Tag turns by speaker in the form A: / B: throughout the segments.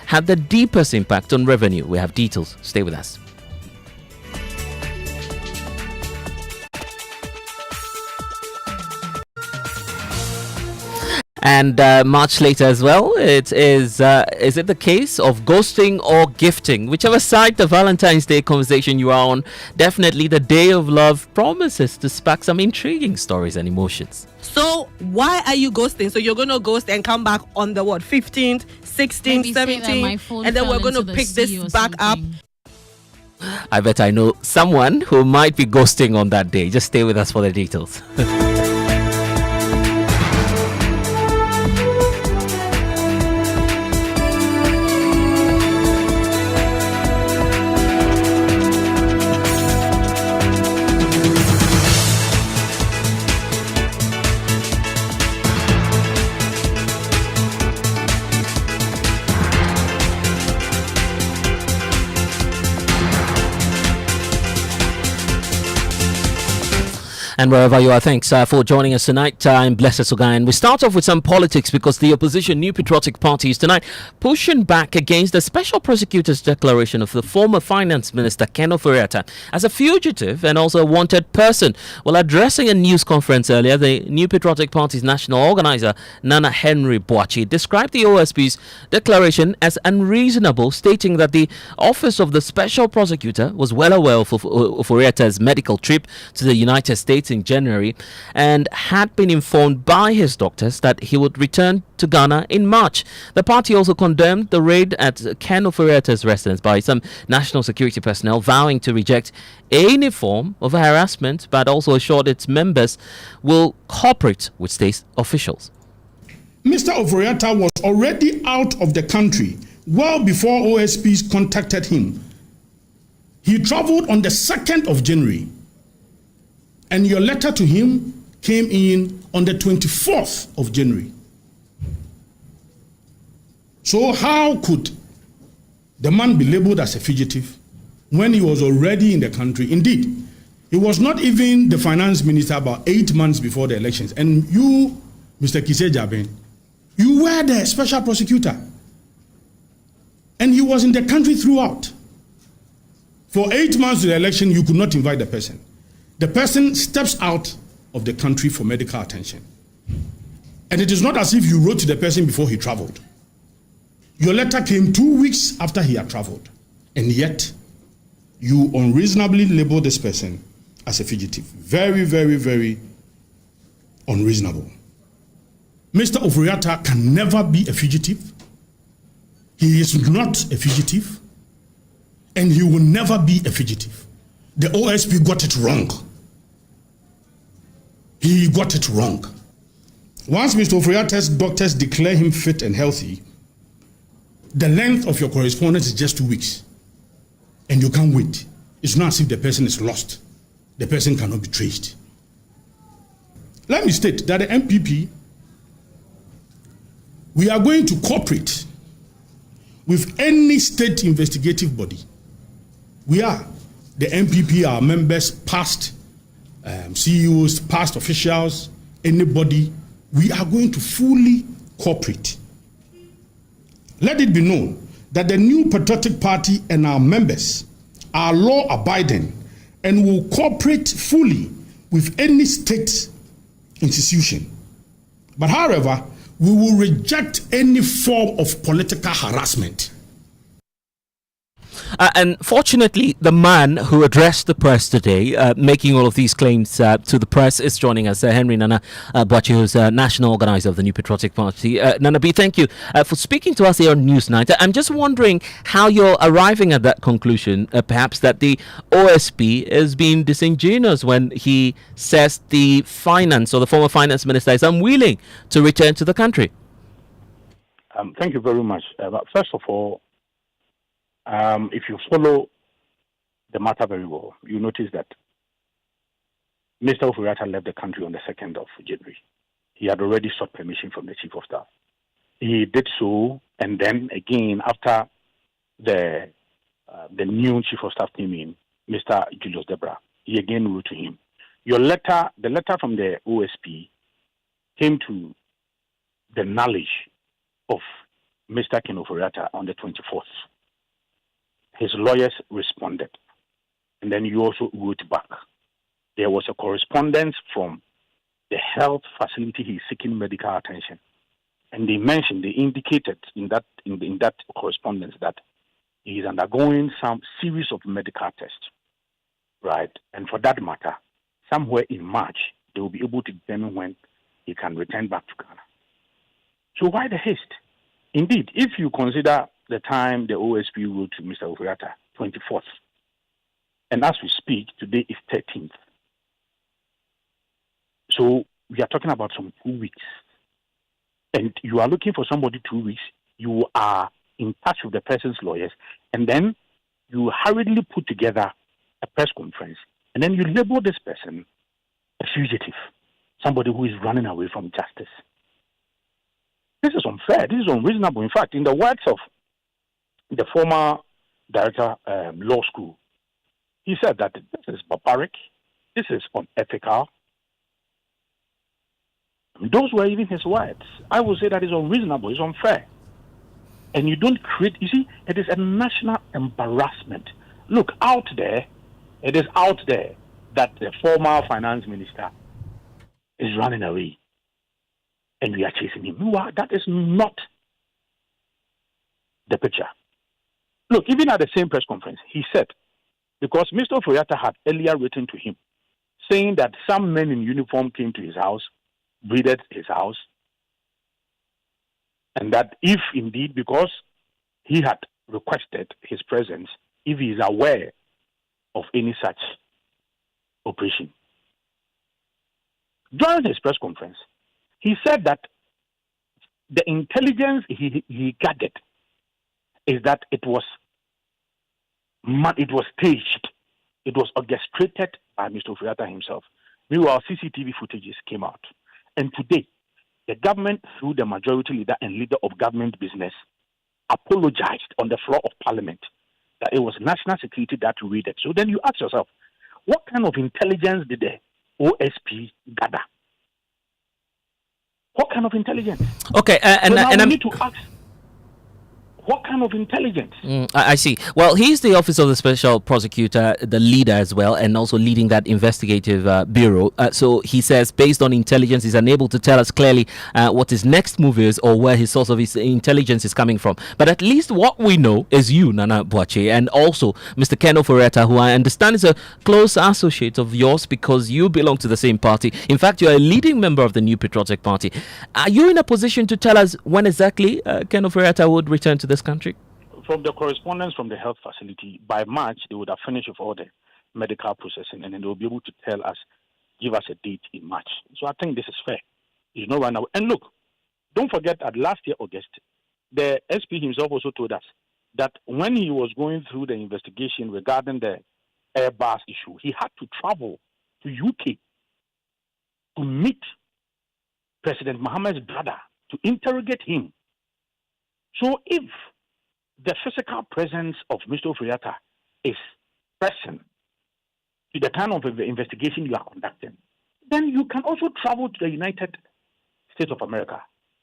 A: had the deepest impact on revenue? We have details. Stay with us. And much later as well, it is it the case of ghosting or gifting? Whichever side the Valentine's Day conversation you are on, definitely the day of love promises to spark some intriguing stories and emotions.
B: So why are you ghosting? So you're going to ghost and come back on the 15th, 16th, 17th, and then we're going to pick this back up.
A: I bet I know someone who might be ghosting on that day. Just stay with us for the details. And wherever you are, thanks for joining us tonight. I'm Blessed Sugai, and we start off with some politics because the opposition New Patriotic Party is tonight pushing back against the special prosecutor's declaration of the former finance minister Ken Ofori-Atta as a fugitive and also a wanted person. While addressing a news conference earlier, the New Patriotic Party's national organizer Nana Henry Boachi described the OSP's declaration as unreasonable, stating that the office of the special prosecutor was well aware of Ofori-Atta's medical trip to the United States in January and had been informed by his doctors that he would return to Ghana in March. The party also condemned the raid at Ken Ofori-Atta's residence by some national security personnel, vowing to reject any form of harassment, but also assured its members will cooperate with state officials.
C: Mr. Ofori-Atta was already out of the country well before OSPs contacted him. He traveled on the 2nd of January. And your letter to him came in on the 24th of January. So how could the man be labeled as a fugitive when he was already in the country? Indeed, he was not even the finance minister about 8 months before the elections. And you, Mr. Kise Jaben, you were the special prosecutor. And he was in the country throughout. For 8 months to the election, you could not invite the person. The person steps out of the country for medical attention. And it is not as if you wrote to the person before he traveled. Your letter came 2 weeks after he had traveled. And yet, you unreasonably label this person as a fugitive. Very, very, very unreasonable. Mr. Ofori-Atta can never be a fugitive. He is not a fugitive. And he will never be a fugitive. The OSP got it wrong. He got it wrong. Once Mr. Ofori-Atta's doctors declare him fit and healthy, the length of your correspondence is just 2 weeks. And you can't wait. It's not as if the person is lost. The person cannot be traced. Let me state that the MPP, we are going to cooperate with any state investigative body. We are. The MPP, our members, past CEOs, past officials, anybody, we are going to fully cooperate. Let it be known that the New Patriotic Party and our members are law-abiding and will cooperate fully with any state institution. But however, we will reject any form of political harassment.
A: And fortunately, the man who addressed the press today, making all of these claims to the press, is joining us. Henry Nana Boachi, who's national organizer of the New Patriotic Party. Nana B, thank you for speaking to us here on Newsnight. I'm just wondering how you're arriving at that conclusion, perhaps that the OSP is being disingenuous when he says the finance or the former finance minister is unwilling to return to the country.
D: Thank you very much. First of all, if you follow the matter very well, you notice that Mr. Ofori-Atta left the country on the 2nd of January. He had already sought permission from the Chief of Staff. He did so, and then again, after the new Chief of Staff came in, Mr. Julius Debra, he again wrote to him. The letter from the OSP came to the knowledge of Mr. Ken Ofori-Atta on the 24th. His lawyers responded. And then you also wrote back. There was a correspondence from the health facility he's seeking medical attention. And they indicated in that correspondence that he is undergoing some series of medical tests, right? And for that matter, somewhere in March, they will be able to determine when he can return back to Ghana. So why the haste? Indeed, if you consider the time the OSP wrote to Mr. Ofori-Atta, 24th, and as we speak, today is 13th. So we are talking about some 2 weeks. And you are looking for somebody 2 weeks, you are in touch with the person's lawyers, and then you hurriedly put together a press conference, and then you label this person a fugitive, somebody who is running away from justice. This is unfair. This is unreasonable. In fact, in the words of the former director law school, he said that this is barbaric, this is unethical. Those were even his words. I would say that is unreasonable, it's unfair. And you don't create, you see, it is a national embarrassment. Look, it is out there that the former finance minister is running away and we are chasing him. That is not the picture. Look, even at the same press conference, he said, because Mr. Ofori-Atta had earlier written to him, saying that some men in uniform came to his house, breathed his house, and that if indeed, because he had requested his presence, if he is aware of any such operation. During his press conference, he said that the intelligence he gathered is that it was staged, it was orchestrated by Mr. Ofori-Atta himself. Meanwhile, CCTV footages came out. And today, the government, through the majority leader and leader of government business, apologized on the floor of Parliament that it was national security that raided. So then you ask yourself, what kind of intelligence did the OSP gather? What kind of intelligence?
A: Okay,
D: I need to ask, what kind of intelligence?
A: I see. Well, he's the Office of the Special Prosecutor, the leader as well, and also leading that investigative bureau. So he says, based on intelligence, he's unable to tell us clearly what his next move is or where his source of his intelligence is coming from. But at least what we know is you, Nana Boakye, and also Mr. Ken Ofori-Atta, who I understand is a close associate of yours because you belong to the same party. In fact, you're a leading member of the New Patriotic Party. Are you in a position to tell us when exactly Ken Ofori-Atta would return to this country?
D: From the correspondence from the health facility, by March, they would have finished with all the medical processing, and then they will be able to give us a date in March. So I think this is fair. You know, right now. And look, don't forget that last year, August, the SP himself also told us that when he was going through the investigation regarding the Airbus issue, he had to travel to UK to meet President Mohammed's brother to interrogate him. So if the physical presence of Mr. Ofori-Atta is present to the kind of investigation you are conducting, then you can also travel to the United States of America.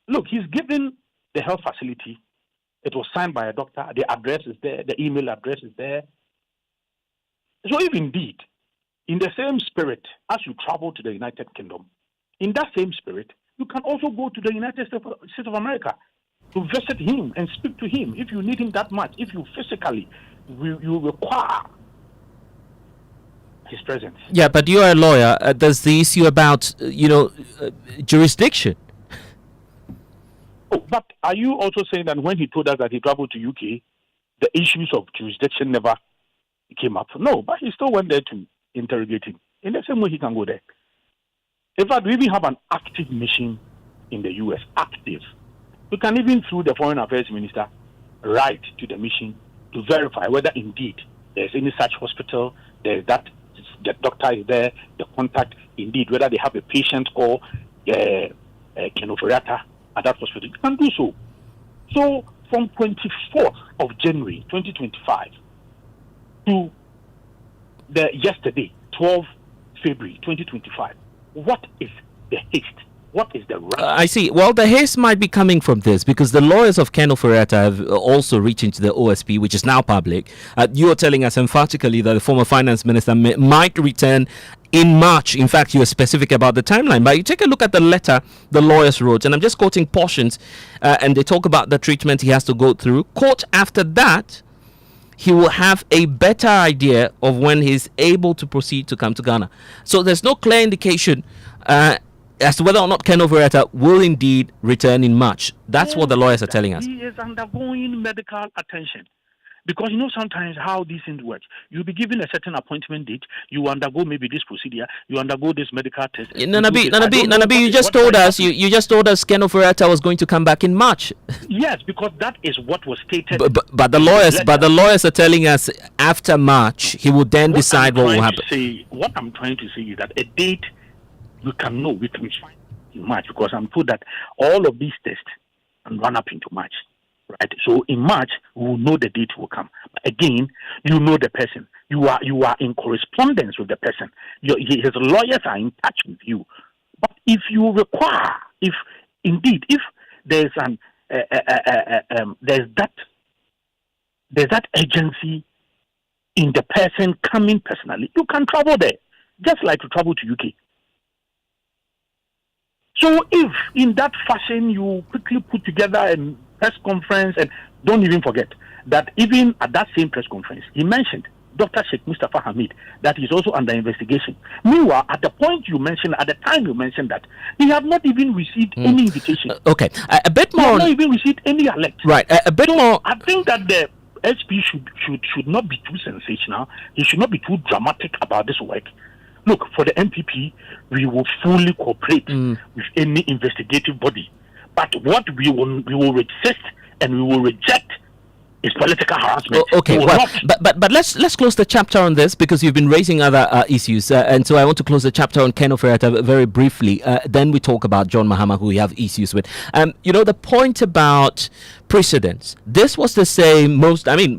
D: Look, he's given the health facility. It was signed by a doctor. The address is there. The email address is there. So if indeed, in the same spirit as you travel to the United Kingdom, in that same spirit, you can also go to the United States of America to visit him and speak to him if you need him that much, if you physically you require his presence.
A: Yeah, but you are a lawyer. There's the issue about, jurisdiction.
D: Oh, but are you also saying that when he told us that he traveled to UK, the issues of jurisdiction never came up? No, but he still went there to interrogate him. In the same way, he can go there. In fact, we even have an active mission in the US, active. We can even, through the Foreign Affairs Minister, write to the mission to verify whether indeed there's any such hospital, there's that, the doctor is there, the contact, indeed, whether they have a patient or Ken Ofori-Atta at that hospital. You can do so. So, from 24th of January 2025 to yesterday, 12 February 2025, what is the haste? What is the right?
A: I see. Well, the haste might be coming from this because the lawyers of Ken Ofori-Atta have also reached into the OSP, which is now public. You are telling us emphatically that the former finance minister might return in March. In fact, you are specific about the timeline. But you take a look at the letter the lawyers wrote, and I'm just quoting portions, and they talk about the treatment he has to go through. Quote, after that, he will have a better idea of when he's able to proceed to come to Ghana. So there's no clear indication as to whether or not Ken Ofori-Atta will indeed return in March. That's what the lawyers are telling us.
D: He is undergoing medical attention. Because you know sometimes how these things work. You'll be given a certain appointment date, you undergo maybe this procedure, you undergo this medical test.
A: Nanabi, you just told us you just told us Ken Ofori-Atta was going to come back in March.
D: Yes, because that is what was stated.
A: But the lawyers are telling us after March he will then decide what will happen.
D: What I'm trying to say is that a date we can find in March, because I'm told that all of these tests can run up into March. Right. So in March we will know the date will come. But again, you know the person. You are in correspondence with the person. His lawyers are in touch with you. But if you require, if there's there's that urgency in the person coming personally, you can travel there, just like to travel to UK. So if in that fashion you quickly put together a press conference, and don't even forget that even at that same press conference, he mentioned Dr. Sheikh Mustafa Hamid, that he's also under investigation. Meanwhile, at the time you mentioned that, he had not even received any invitation.
A: Okay, a bit more.
D: He had not even received any alert.
A: Right, a bit more.
D: I think that the SP should not be too sensational. He should not be too dramatic about this work. Look, for the MPP, we will fully cooperate with any investigative body. But what we will resist and we will reject is political harassment.
A: Okay, well, but let's close the chapter on this, because you've been raising other issues, and so I want to close the chapter on Ken Ofori-Atta very briefly. Then we talk about John Mahama, who we have issues with. The point about precedents. This was the same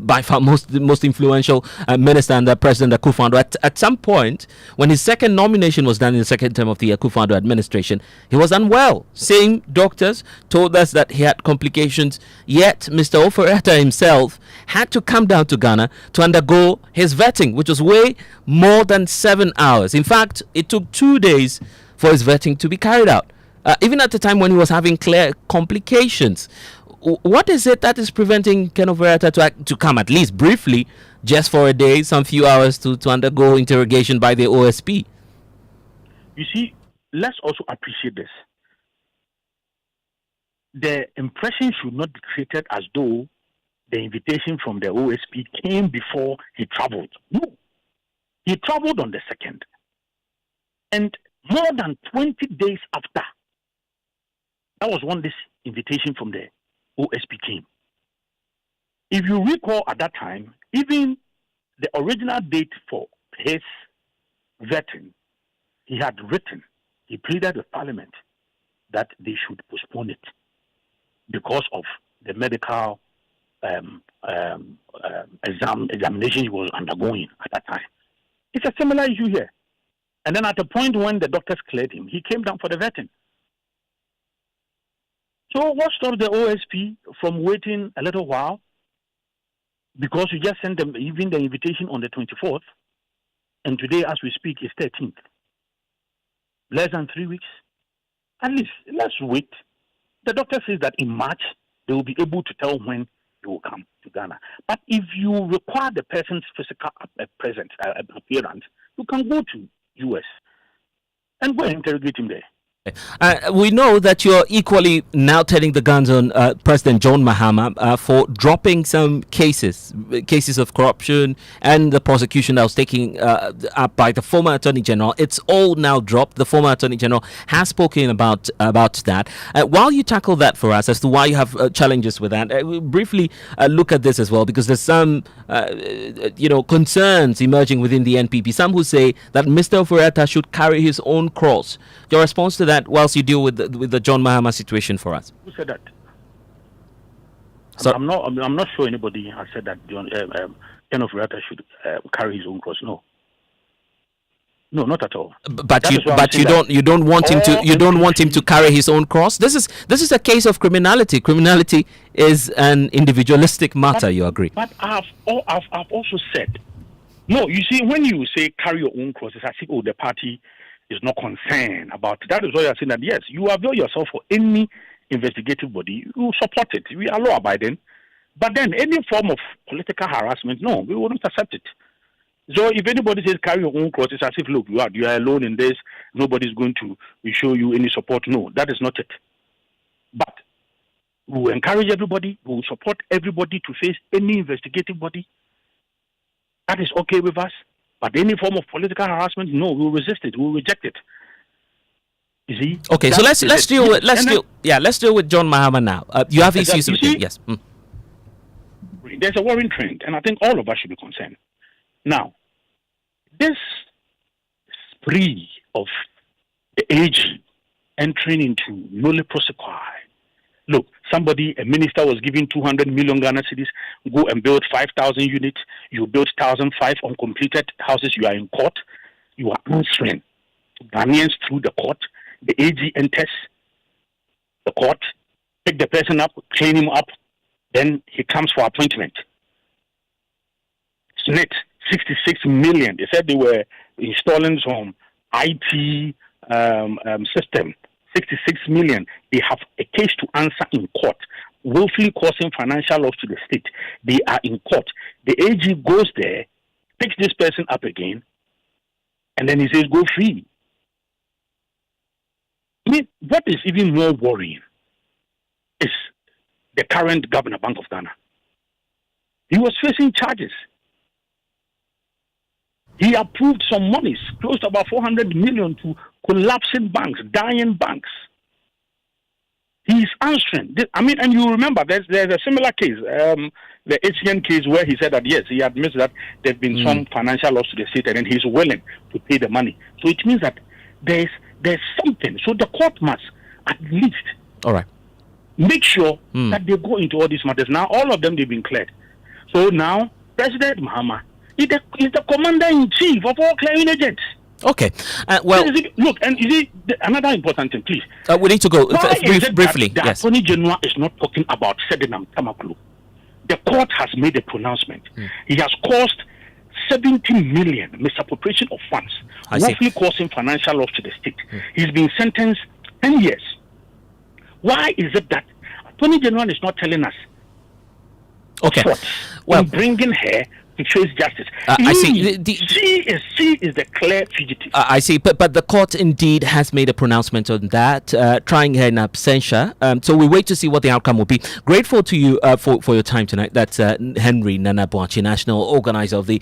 A: by far most influential minister under President Akufo-Addo. At some point, when his second nomination was done in the second term of the Akufo-Addo administration, he was unwell. Same doctors told us that he had complications, yet Mr. Ofori-Atta himself had to come down to Ghana to undergo his vetting, which was way more than 7 hours. In fact, it took 2 days for his vetting to be carried out, even at the time when he was having clear complications. What is it that is preventing Ken Ofori-Atta to come at least briefly, just for a day, some few hours, to undergo interrogation by the OSP?
D: You see, let's also appreciate this. The impression should not be created as though the invitation from the OSP came before he traveled. No. He traveled on the 2nd. And more than 20 days after, that was when this invitation from the OSP came. If you recall at that time, even the original date for his vetting, he pleaded with Parliament that they should postpone it because of the medical examination he was undergoing at that time. It's a similar issue here. And then at the point when the doctors cleared him, he came down for the vetting. So what stopped the OSP from waiting a little while? Because you just sent them even the invitation on the 24th, and today, as we speak, is 13th. Less than 3 weeks. At least, let's wait. The doctor says that in March, they will be able to tell when he will come to Ghana. But if you require the person's physical appearance, you can go to US and go and interrogate him there.
A: We know that you're equally now turning the guns on President John Mahama for dropping some cases of corruption and the prosecution that was taken up by the former Attorney General. It's all now dropped. The former Attorney General has spoken about that. While you tackle that for us as to why you have challenges with that, we'll briefly look at this as well, because there's some concerns emerging within the NPP. Some who say that Mr. Ofori-Atta should carry his own cross. Your response to that, whilst you deal with the John Mahama situation for us?
D: Who said that? So, I'm not sure anybody has said that Ken Ofori-Atta should carry his own cross. No. Ken Ofori-Atta should carry his own cross. No. Ken Ofori-Atta should carry his own cross. No. So I'm not sure anybody has said that John Mahama should carry his own cross. No. So I'm not sure anybody has said that Ken Ofori-Atta should carry his own cross. No. No, not at all.
A: But you don't want him to carry his own cross. This is a case of criminality. Criminality is an individualistic matter. You agree?
D: But I've also said, no. You see, when you say carry your own cross, it's as if the party is not concerned about it. That is why you are saying that yes, you avail yourself for any investigative body, you support it. We are law abiding. But then any form of political harassment, no, we will not accept it. So if anybody says carry your own cross, it's as if, look, you are alone in this, nobody's going to show you any support. No, that is not it. But we will encourage everybody, we will support everybody to face any investigative body. That is okay with us. But any form of political harassment, no, we will resist it, we will reject it. You see?
A: Okay, so let's deal with John Mahama now. You have issues with him, yes.
D: There's a worrying trend, and I think all of us should be concerned. Now, this spree of the AG entering into nolle prosequi. Look, a minister was given 200 million Ghana cedis, go and build 5,000 units. You build 1,005 uncompleted houses. You are in court. You are answering Ghanaians through the court. The AG enters the court, pick the person up, clean him up, then he comes for appointment. Net 66 million. They said they were installing some IT system. 66 million. They have a case to answer in court. Willfully causing financial loss to the state. They are in court. The AG goes there, picks this person up again, and then he says, go free. I mean, what is even more worrying is the current governor, Bank of Ghana. He was facing charges. He approved some monies, close to about 400 million to collapsing banks, dying banks. He's answering. And you remember, there's a similar case, the HCN case, where he said that, yes, he admits that there's been some financial loss to the state, and then he's willing to pay the money. So it means that there's something. So the court must at least make sure that they go into all these matters. Now, all of them, they've been cleared. So now, President Mahama is the commander-in-chief of all clearing agents.
A: Okay.
D: Look, and you see, another important thing, please.
A: We need to go briefly.
D: The Attorney General is not talking about Ferdinand Tamakulu. The court has made a pronouncement. He has caused 70 million misappropriation of funds, roughly causing financial loss to the state. He's been sentenced 10 years. Why is it that Attorney General is not telling us?
A: Okay.
D: Well, bringing her to face justice.
A: I see.
D: She is the clear fugitive.
A: I see, but the court indeed has made a pronouncement on that, trying her in absentia. So we wait to see what the outcome will be. Grateful to you for your time tonight. That's Henry Nana Boakye, national organizer of the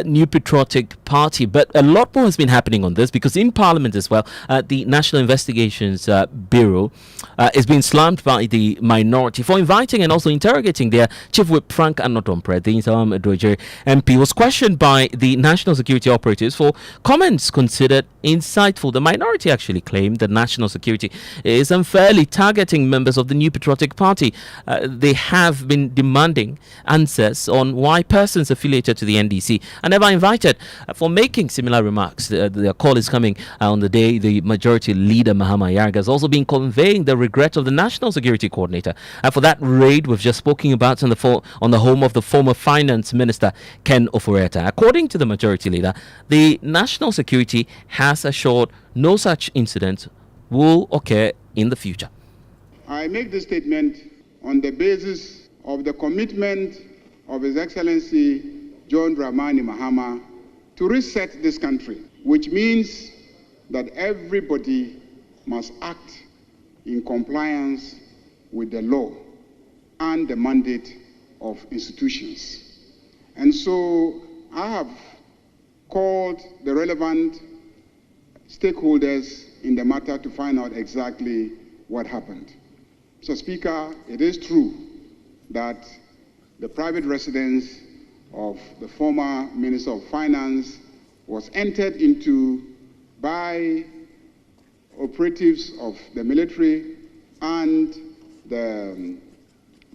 A: New Patriotic Party. But a lot more has been happening on this, because in Parliament as well, the National Investigations Bureau is being slammed by the minority for inviting and also interrogating their Chief Whip Frank Anodompre, the Insawam Adroje MP, was questioned by the national security operatives for comments considered insightful. The minority actually claimed that national security is unfairly targeting members of the New Patriotic Party. They have been demanding answers on why persons affiliated to the NDC are never invited for making similar remarks. The call is coming on the day the majority leader, Mahama Yarga, has also been conveying the regret of the national security coordinator for that raid we've just spoken about on the home of the former finance minister, Ken Ofori-Atta. According to the majority leader, the national security has assured no such incident will occur in the future.
E: I make this statement on the basis of the commitment of His Excellency John Dramani Mahama to reset this country, which means that everybody must act in compliance with the law and the mandate of institutions. And so I have called the relevant stakeholders in the matter to find out exactly what happened. So, Speaker, it is true that the private residence of the former Minister of Finance was entered into by operatives of the military and the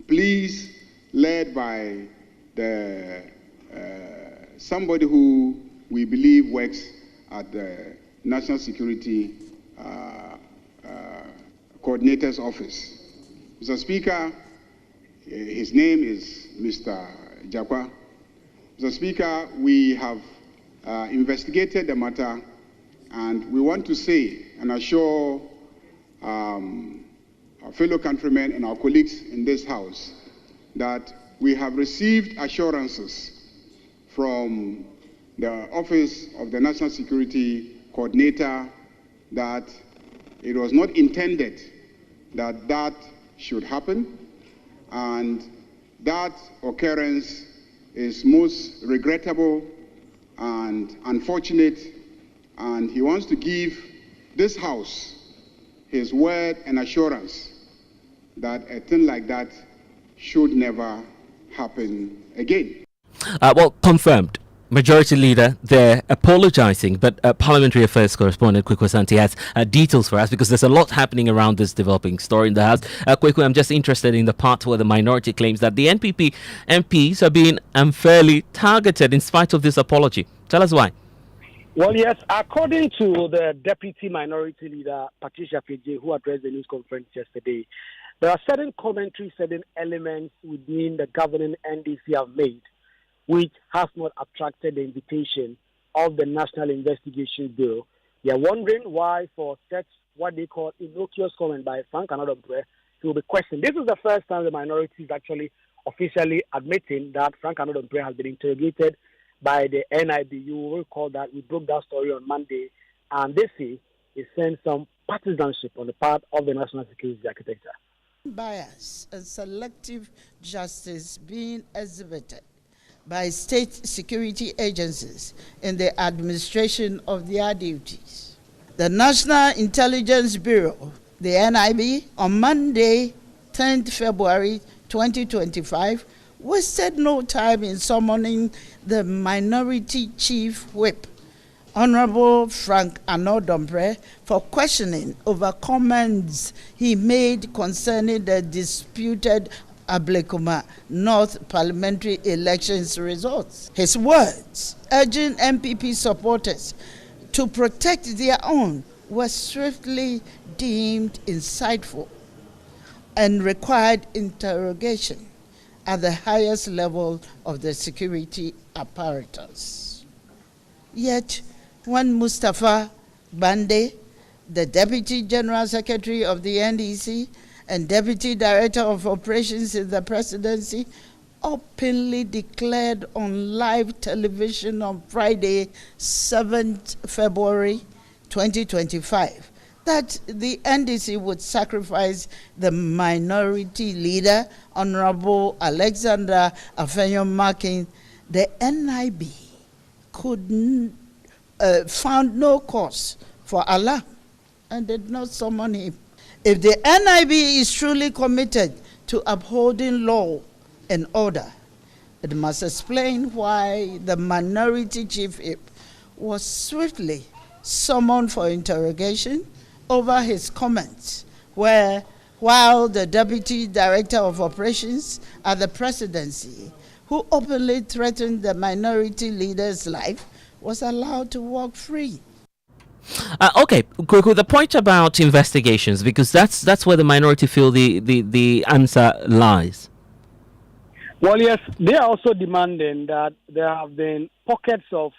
E: police, led by somebody who we believe works at the National Security Coordinator's office. Mr. Speaker, his name is Mr. Jakwa. Mr. Speaker, we have investigated the matter, and we want to say and assure our fellow countrymen and our colleagues in this House that we have received assurances from the Office of the National Security Coordinator that it was not intended that that should happen, and that occurrence is most regrettable and unfortunate, and he wants to give this House his word and assurance that a thing like that should never happen again.
A: Well, confirmed. Majority Leader there apologizing, but Parliamentary Affairs Correspondent Kweku Asante has details for us, because there's a lot happening around this developing story in the House. Kweku, I'm just interested in the part where the minority claims that the NPP MPs are being unfairly targeted in spite of this apology. Tell us why.
F: Well, yes, according to the Deputy Minority Leader, Patricia Page, who addressed the news conference yesterday, there are certain commentaries, certain elements within the governing NDC have made which has not attracted the invitation of the National Investigation Bureau. They are wondering why, for such what they call innocuous comment by Frank Anodombre, he will be questioned. This is the first time the minority is actually officially admitting that Frank Anodombre has been interrogated by the NIB. You will recall that we broke that story on Monday, and they say it sends some partisanship on the part of the National Security Architecture.
G: Bias and selective justice being exhibited by state security agencies in the administration of their duties. The National Intelligence Bureau, the NIB, on Monday, 10th February 2025, wasted no time in summoning the Minority Chief Whip, Honorable Frank Anodombre, for questioning over comments he made concerning the disputed Ablekuma North Parliamentary elections results. His words, urging MPP supporters to protect their own, were swiftly deemed insightful and required interrogation at the highest level of the security apparatus. Yet, when Mustafa Bande, the Deputy General Secretary of the NDC and Deputy Director of Operations in the Presidency, openly declared on live television on Friday, 7th February 2025, that the NDC would sacrifice the minority leader, Honorable Alexander Afenyo-Markin, the NIB found no cause for alarm and did not summon him. If the NIB is truly committed to upholding law and order, it must explain why the minority chief whip was swiftly summoned for interrogation over his comments, while the Deputy Director of Operations at the Presidency, who openly threatened the minority leader's life, was allowed to walk free.
A: Okay, Kweku, the point about investigations, because that's where the minority feel the answer lies.
F: Well, yes, they are also demanding that there have been pockets of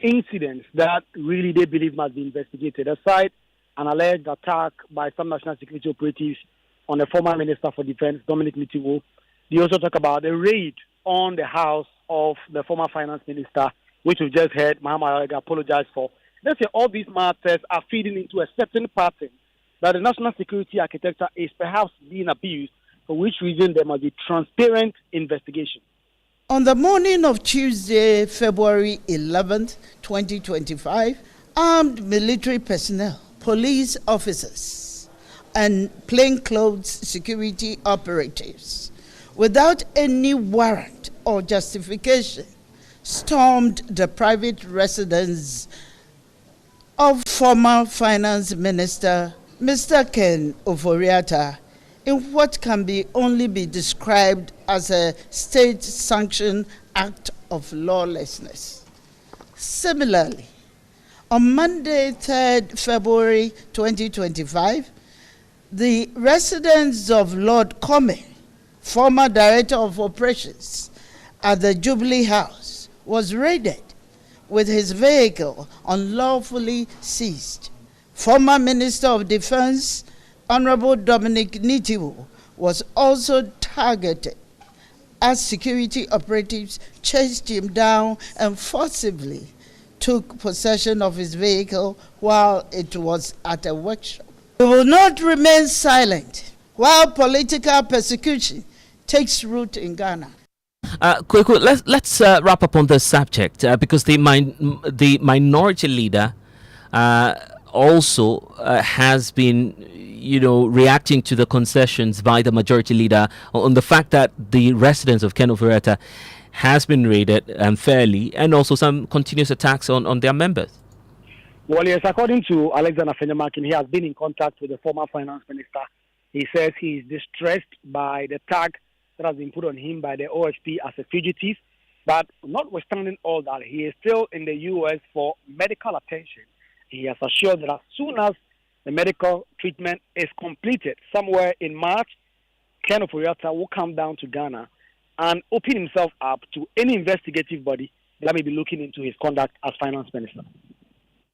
F: incidents that really they believe must be investigated, aside an alleged attack by some national security operatives on the former Minister for Defense, Dominic Mitiwo. They also talk about a raid on the house of the former Finance Minister, which we just heard Mahama apologize for. They say all these matters are feeding into a certain pattern that the national security architecture is perhaps being abused, for which reason there must be transparent investigation.
G: On the morning of Tuesday, February 11th, 2025, armed military personnel, police officers, and plainclothes security operatives, without any warrant or justification, stormed the private residence of former Finance Minister Mr. Ken Ofori-Atta in what can only be described as a state-sanctioned act of lawlessness. Similarly, On Monday, 3rd February 2025, the residence of Lord Comey, former Director of Operations at the Jubilee House, was raided with his vehicle unlawfully seized. Former Minister of Defense, Honorable Dominic Nitiwo, was also targeted as security operatives chased him down and forcibly took possession of his vehicle while it was at a workshop. We will not remain silent while political persecution takes root in Ghana.
A: Quick, let's wrap up on this subject because the minority leader also has been, reacting to the concessions by the majority leader on the fact that the residence of Ken Ofori-Atta has been raided unfairly, and also some continuous attacks on their members.
F: Well, yes, according to Alexander Fenyamakin, he has been in contact with the former finance minister. He says he is distressed by the tag that has been put on him by the OSP as a fugitive. But notwithstanding all that, he is still in the U.S. for medical attention. He has assured that as soon as the medical treatment is completed, somewhere in March, Ken Ofori-Atta will come down to Ghana and open himself up to any investigative body that may be looking into his conduct as finance minister.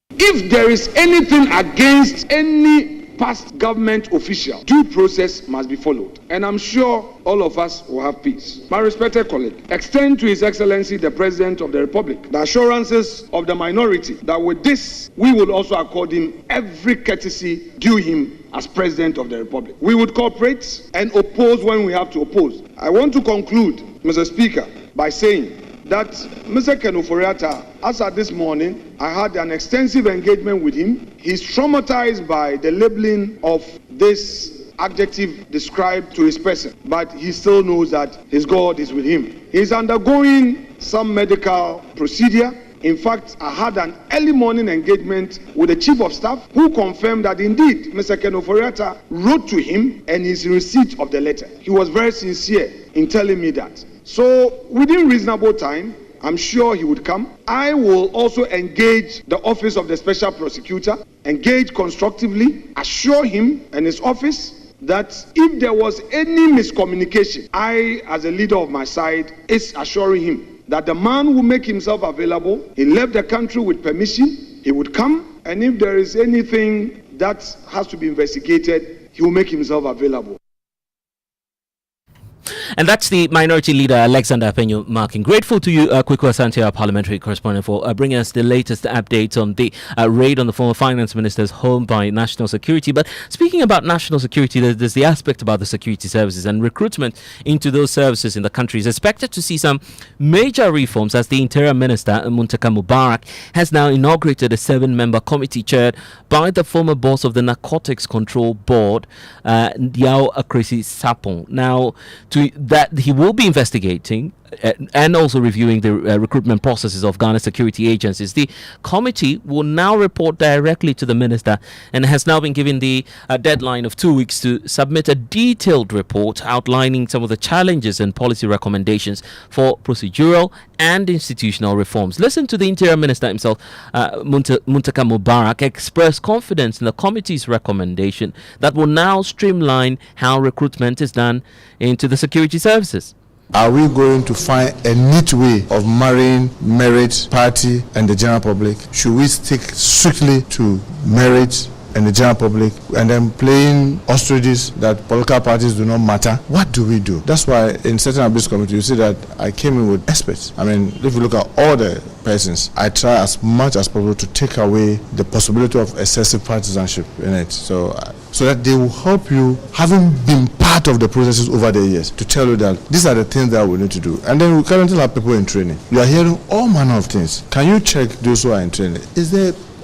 E: If there is anything against any past government official, due process must be followed. And I'm sure all of us will have peace. My respected colleague, extend to His Excellency the President of the Republic the assurances of the minority that with this, we will also accord him every courtesy due him as President of the Republic. We would cooperate and oppose when we have to oppose. I want to conclude, Mr. Speaker, by saying that Mr. Ken Ofori-Atta, as at this morning, I had an extensive engagement with him. He's traumatized by the labeling of this adjective described to his person, but he still knows that his God is with him. He's undergoing some medical procedure. In fact, I had an early morning engagement with the Chief of Staff who confirmed that indeed Mr. Ken Ofori-Atta wrote to him and he's in receipt of the letter. He was very sincere in telling me that. So within reasonable time, I'm sure he would come. I will also engage the Office of the Special Prosecutor, engage constructively, assure him and his office that if there was any miscommunication, I, as a leader of my side, is assuring him that the man will make himself available. He left the country with permission. He would come, and if there is anything that has to be investigated, he will make himself available.
A: And that's the minority leader, Alexander Fenyamakin. Grateful to you, Kweku Asante, our parliamentary correspondent, for bringing us the latest updates on the raid on the former finance minister's home by national security. But speaking about national security, there's the aspect about the security services, and recruitment into those services in the country is expected to see some major reforms as the Interior Minister, Muntaka Mubarak, has now inaugurated a 7-member committee chaired by the former boss of the Narcotics Control Board, Yao Akresi Sapong. Now, that he will be investigating and also reviewing the recruitment processes of Ghana security agencies. The committee will now report directly to the minister and has now been given the deadline of 2 weeks to submit a detailed report outlining some of the challenges and policy recommendations for procedural and institutional reforms. Listen to the Interior Minister himself, Muntaka Mubarak, express confidence in the committee's recommendation that will now streamline how recruitment is done into the security services.
H: Are we going to find a neat way of marrying merit, party, and the general public? Should we stick strictly to merit and the general public, and then playing ostriches that political parties do not matter? What do we do? That's why in certain abuse committee, you see that I came in with experts. I mean, if you look at all the persons, I try as much as possible to take away the possibility of excessive partisanship in it. So that they will help you, having been part of the processes over the years, to tell you that these are the things that we need to do. And then we currently have people in training. You are hearing all manner of things. Can you check those who are in training?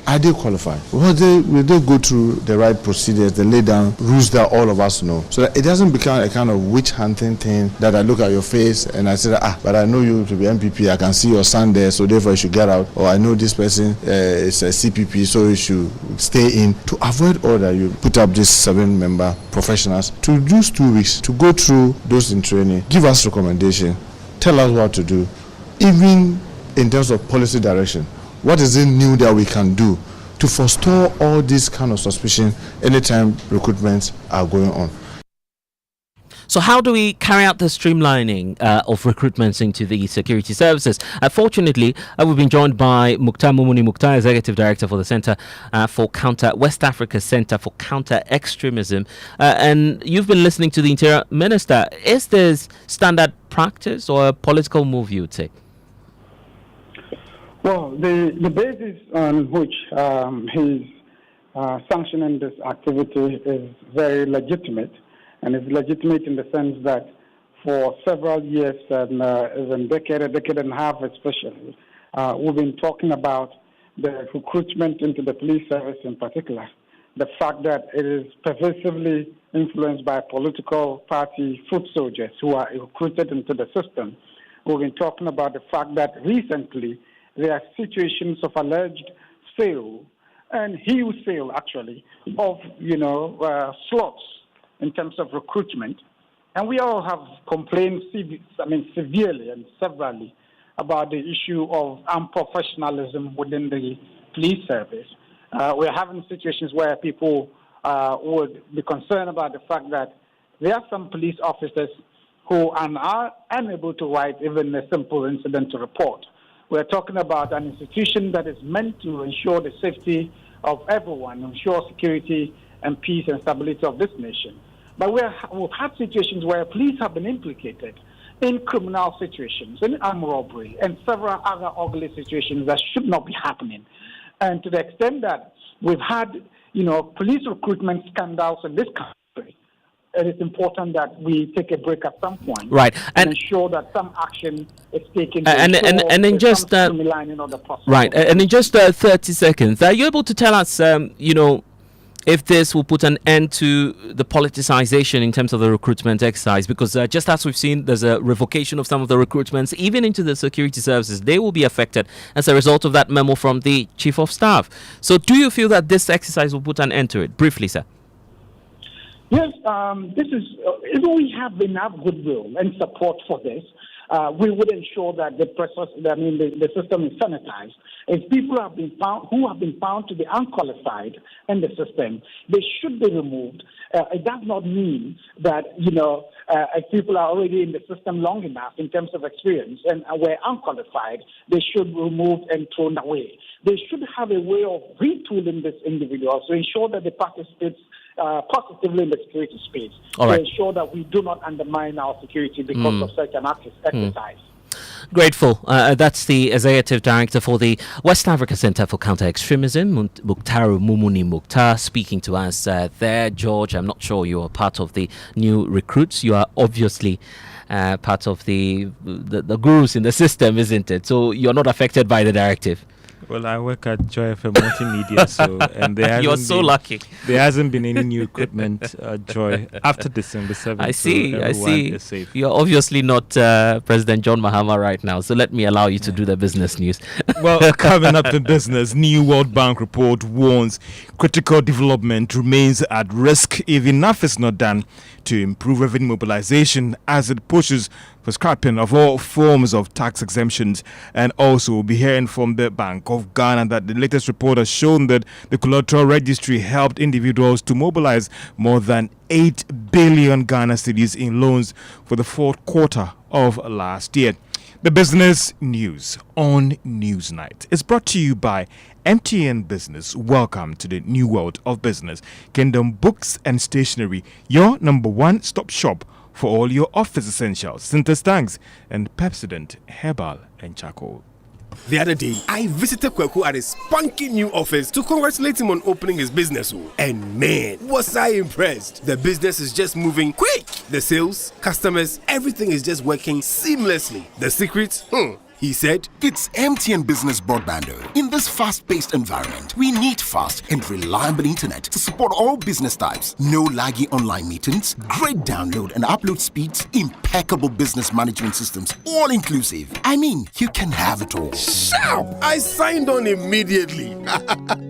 H: Are they qualified? Will they go through the right procedures, they lay down rules that all of us know, so that it doesn't become a kind of witch hunting thing that I look at your face and I say, but I know you to be MPP, I can see your son there, so therefore you should get out, or I know this person is a CPP, so you should stay in. To avoid all that, you put up these 7-member professionals to use 2 weeks to go through those in training, give us recommendation, tell us what to do, even in terms of policy direction. What is it new that we can do to forestall all this kind of suspicion anytime recruitments are going on?
A: So how do we carry out the streamlining of recruitments into the security services? Fortunately, we've been joined by Mukhtar Mumuni Mukhtar, Executive Director for the Center for West Africa Center for Counter Extremism. And you've been listening to the Interior Minister. Is this standard practice or a political move, you would say?
I: Well, the basis on which he's sanctioning this activity is very legitimate. And it's legitimate in the sense that for several years, and even a decade and a half especially, we've been talking about the recruitment into the police service in particular. The fact that it is pervasively influenced by political party foot soldiers who are recruited into the system. We've been talking about the fact that recently there are situations of alleged sale, and huge sale actually, of, slots in terms of recruitment. And we all have complained severely and severally about the issue of unprofessionalism within the police service. We're having situations where people would be concerned about the fact that there are some police officers who are unable to write even a simple incident to report. We're talking about an institution that is meant to ensure the safety of everyone, ensure security and peace and stability of this nation. But we've had situations where police have been implicated in criminal situations, in armed robbery, and several other ugly situations that should not be happening. And to the extent that we've had, police recruitment scandals in this country, it is important that we take a break at some point,
A: right,
I: and ensure that some action is taken.
A: And in just right, and in just 30 seconds, are you able to tell us, if this will put an end to the politicization in terms of the recruitment exercise? Because just as we've seen, there's a revocation of some of the recruitments, even into the security services. They will be affected as a result of that memo from the Chief of Staff. So do you feel that this exercise will put an end to it? Briefly, sir.
I: Yes, this is, if we have enough goodwill and support for this, we would ensure that the system is sanitized. If people who have been found to be unqualified in the system, they should be removed. It does not mean that, if people are already in the system long enough in terms of experience and were unqualified, they should be removed and thrown away. They should have a way of retooling this individual to ensure that they participate positively in the security space, to ensure that we do not undermine our security because of such an exercise.
A: Grateful. That's the Executive Director for the West Africa Center for Counter Extremism, Mukhtar Mumuni Mukhtar, speaking to us there. George, I'm not sure you are part of the new recruits. You are obviously part of the gurus in the system, isn't it? So you're not affected by the directive.
J: Well, I work at Joy FM Multimedia, and
A: you're so lucky.
J: There hasn't been any new equipment, Joy, after December 7th.
A: I see.
J: Is safe.
A: You're obviously not President John Mahama right now, so let me allow you to do the business news.
J: Well, coming up in business, new World Bank report warns critical development remains at risk if enough is not done to improve revenue mobilization as it pushes for scrapping of all forms of tax exemptions. And also we'll be hearing from the Bank of Ghana that the latest report has shown that the collateral registry helped individuals to mobilize more than 8 billion Ghana cedis in loans for the fourth quarter of last year. The business news on Newsnight is brought to you by MTN Business. Welcome to the new world of business. Kingdom Books and Stationery, your number one stop shop for all your office essentials, Sinter's Tanks and Pepsodent Herbal and Charcoal.
K: The other day, I visited Kweku at his spunky new office to congratulate him on opening his business. And man, was I impressed. The business is just moving quick. The sales, customers, everything is just working seamlessly. The secret? He said,
L: it's MTN Business Broadband. In this fast-paced environment, we need fast and reliable internet to support all business types. No laggy online meetings, great download and upload speeds, impeccable business management systems, all inclusive. I mean, you can have it all.
K: Sharp! I signed on immediately.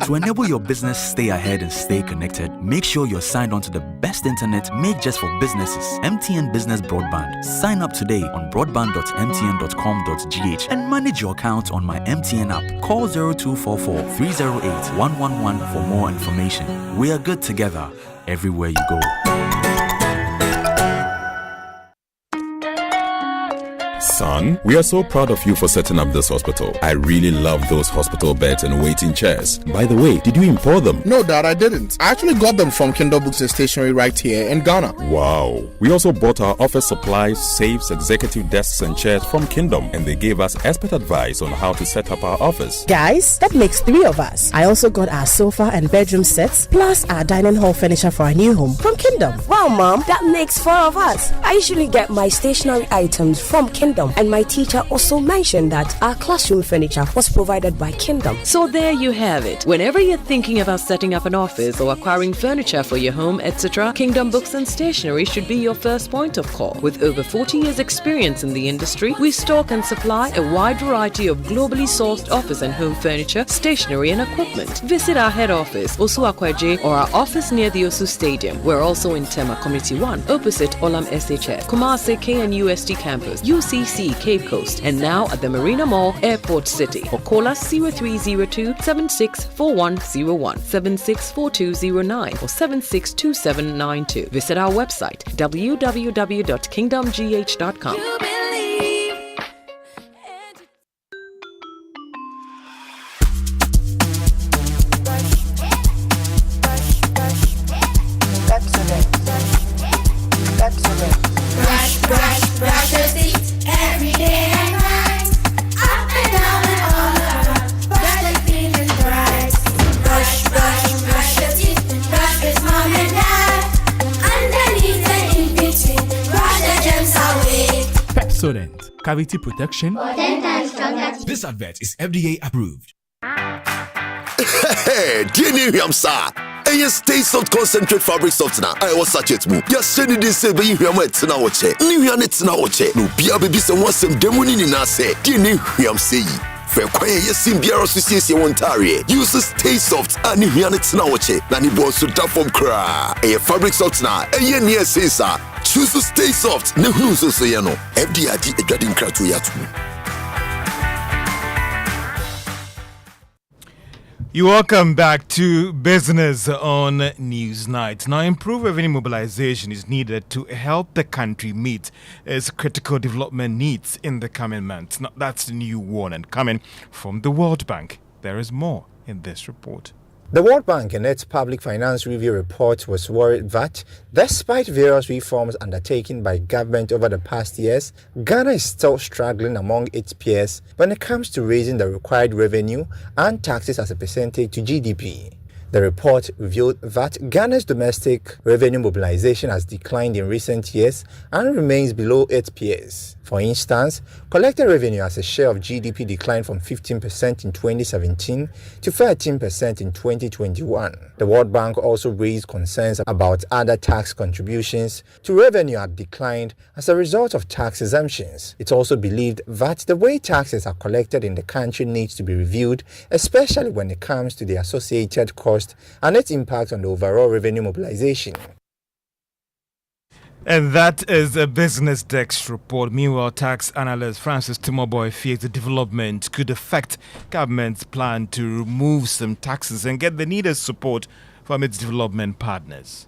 M: To enable your business stay ahead and stay connected, make sure you're signed on to the best internet made just for businesses. MTN Business Broadband. Sign up today on broadband.mtn.com.gh message and manage your account on my MTN app. Call 0244 308 111 for more information. We are good together everywhere you go.
N: Son, we are so proud of you for setting up this hospital. I really love those hospital beds and waiting chairs. By the way, did you import them?
H: No, Dad, I didn't. I actually got them from Kindle Books and Stationery right here in Ghana.
N: Wow. We also bought our office supplies, safes, executive desks and chairs from Kingdom, and they gave us expert advice on how to set up our office.
O: Guys, that makes 3 of us. I also got our sofa and bedroom sets, plus our dining hall furniture for our new home from Kingdom.
P: Wow, Mom, that makes 4 of us. I usually get my stationery items from Kingdom, and my teacher also mentioned that our classroom furniture was provided by Kingdom.
Q: So there you have it. Whenever you're thinking about setting up an office or acquiring furniture for your home, etc., Kingdom Books and Stationery should be your first point of call. With over 40 years experience in the industry, we stock and supply a wide variety of globally sourced office and home furniture, stationery and equipment. Visit our head office, Osu Akwaje, or our office near the Osu Stadium. We're also in Tema Community 1, opposite Olam SHF, Kumasi KNUST campus, UCC Cape Coast, and now at the Marina Mall, Airport City. Or call us 0302 764101, 764209, or 762792. Visit our website www.kingdomgh.com.
R: Brush your teeth every day and night, up and down and all around. Brush your teeth and bright. Brush your teeth. Brush with mom and dad. Underneath and in between, brush the germs away.
S: Pepsodent, cavity protection.
R: For 10 times stronger.
S: This advert is FDA approved.
T: Hey, do you know him, sir? And you stay soft concentrate fabric softener. I was such a move. You're sending this say, but you hear my tina watch. New units now watch. No, be a baby, someone some demon in us say. Do you know him say? For quiet, yes, in Biara Association Ontario. Uses Stay Soft and new units now watch. Nani boss to tap from cry. A fabric softener. And you near say, sir. Choose to Stay Soft. No, who's so say, you know. FDID a dreading crack to yatu.
J: You welcome back to Business on Newsnight. Now, improved revenue mobilization is needed to help the country meet its critical development needs in the coming months. Now, that's the new warning coming from the World Bank. There is more in this report.
U: The World Bank in its Public Finance Review report was worried that, despite various reforms undertaken by government over the past years, Ghana is still struggling among its peers when it comes to raising the required revenue and taxes as a percentage to GDP. The report revealed that Ghana's domestic revenue mobilization has declined in recent years and remains below its peers. For instance, collected revenue as a share of GDP declined from 15% in 2017 to 13% in 2021. The World Bank also raised concerns about other tax contributions to revenue had declined as a result of tax exemptions. It also believed that the way taxes are collected in the country needs to be reviewed, especially when it comes to the associated cost and its impact on the overall revenue mobilization.
J: And that is a Business Desk report. Meanwhile, tax analyst Francis Timoboy fears the development could affect government's plan to remove some taxes and get the needed support from its development partners.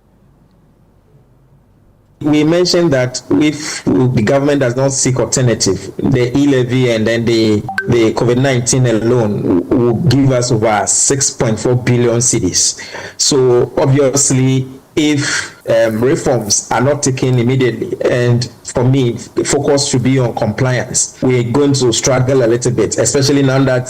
V: We mentioned that if the government does not seek alternative, the e-levy and then the COVID-19 alone will give us over 6.4 billion cedis. So obviously, if reforms are not taken immediately, and for me, focus should be on compliance, we're going to struggle a little bit, especially now that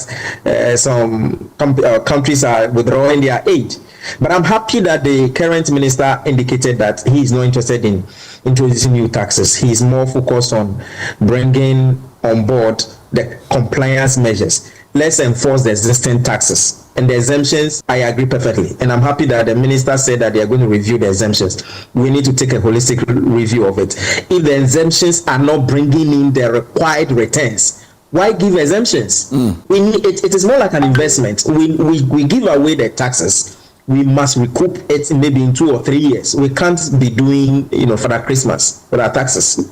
V: some countries are withdrawing their aid. But I'm happy that the current minister indicated that he is not interested in introducing new taxes. He is more focused on bringing on board the compliance measures. Let's enforce the existing taxes. And the exemptions, I agree perfectly. And I'm happy that the minister said that they are going to review the exemptions. We need to take a holistic review of it. If the exemptions are not bringing in the required returns, why give exemptions? It is more like an investment. We give away the taxes. We must recoup it maybe in 2 or 3 years. We can't be doing, for that Christmas with our taxes.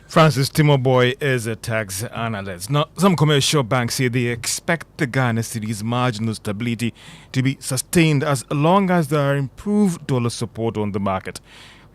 J: Francis Timoboy is a tax analyst. Now, some commercial banks say they expect the Ghana cedi's marginal stability to be sustained as long as there are improved dollar support on the market.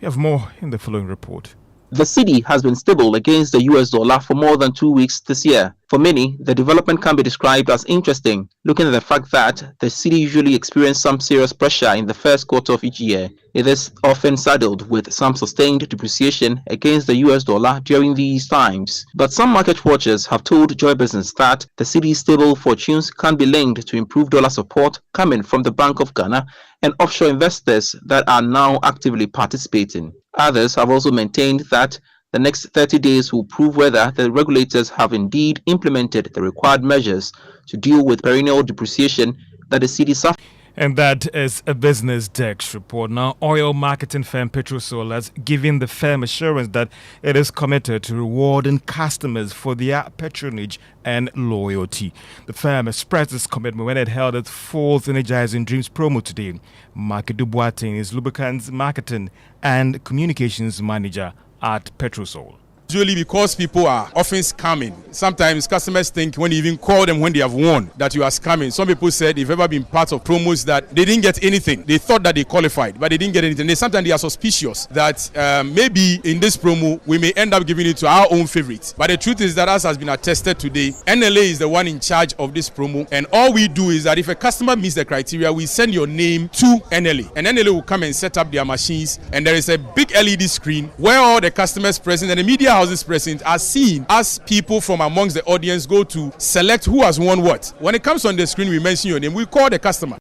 J: We have more in the following report.
B: The cedi has been stable against the US dollar for more than 2 weeks this year. For many, the development can be described as interesting, looking at the fact that the cedi usually experiences some serious pressure in the first quarter of each year. It is often saddled with some sustained depreciation against the US dollar during these times. But some market watchers have told Joy Business that the cedi's stable fortunes can be linked to improved dollar support coming from the Bank of Ghana and offshore investors that are now actively participating. Others have also maintained that the next 30 days will prove whether the regulators have indeed implemented the required measures to deal with perennial depreciation that the cedi suffers.
J: And that is a Business Desk report. Now, oil marketing firm Payroll has given the firm assurance that it is committed to rewarding customers for their patronage and loyalty. The firm expressed its commitment when it held its fourth Energizing Dreams promo today. Mark Duboating is lubricants marketing and communications manager at Payroll.
C: Usually because people are often scamming. Sometimes customers think when you even call them when they have won that you are scamming. Some people said they've ever been part of promos that they didn't get anything. They thought that they qualified, but they didn't get anything. Sometimes they are suspicious that maybe in this promo we may end up giving it to our own favorites. But the truth is that, as has been attested today, NLA is the one in charge of this promo, and all we do is that if a customer meets the criteria, we send your name to NLA, and NLA will come and set up their machines, and there is a big LED screen where all the customers present and the media houses present are seen as people from amongst the audience go to select who has won what. When it comes on the screen, we mention your name, we call the customer.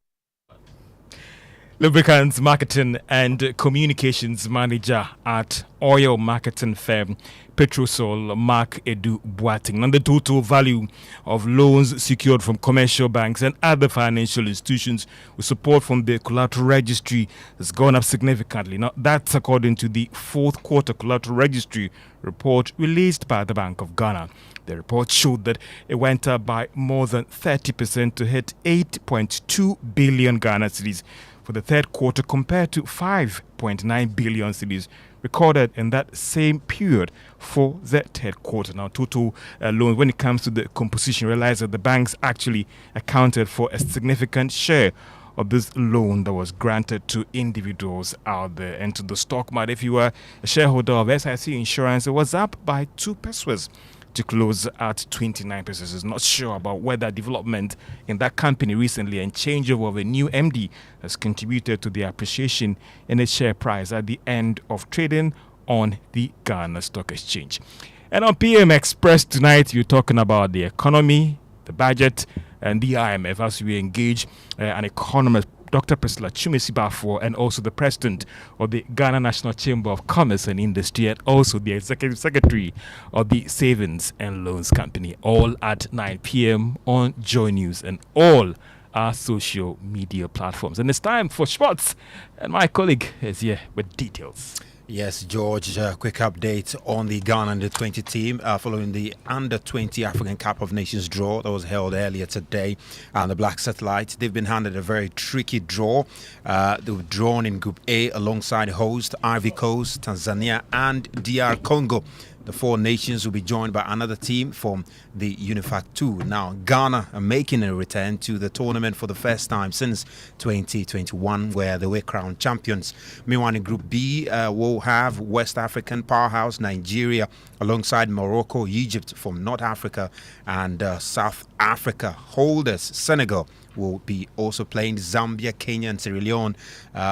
J: Lubricants marketing and communications manager at oil marketing firm Payroll, Mark Edu Boating. And the total value of loans secured from commercial banks and other financial institutions with support from the collateral registry has gone up significantly. Now, that's according to the fourth quarter collateral registry report released by the Bank of Ghana. The report showed that it went up by more than 30% to hit 8.2 billion Ghana cedis for the third quarter compared to 5.9 billion cedis recorded in that same period for the third quarter. Now, total loans, when it comes to the composition, realize that the banks actually accounted for a significant share of this loan that was granted to individuals out there and to the stock market. If you were a shareholder of SIC Insurance, it was up by 2 pesos to close at 29 pesos. Is not sure about whether development in that company recently and changeover of a new MD has contributed to the appreciation in its share price at the end of trading on the Ghana Stock Exchange. And on PM Express tonight, we're talking about the economy, the budget, and the IMF as we engage an economist, Dr. Priscilla Chumesi-Bafo, and also the president of the Ghana National Chamber of Commerce and Industry, and also the executive secretary of the Savings and Loans Company, all at 9 p.m. on Joy News and all our social media platforms. And it's time for sports, and my colleague is here with details.
W: Yes, George, quick update on the Ghana Under-20 team following the Under-20 African Cup of Nations draw that was held earlier today. And the Black Satellites, they've been handed a very tricky draw. They were drawn in Group A alongside host Ivory Coast, Tanzania and DR Congo. The four nations will be joined by another team from the UNIFAC 2. Now, Ghana are making a return to the tournament for the first time since 2021, where they were crowned champions. Meanwhile, in Group B, we'll have West African powerhouse Nigeria alongside Morocco, Egypt from North Africa, and South Africa holders Senegal will be also playing. Zambia, Kenya and Sierra Leone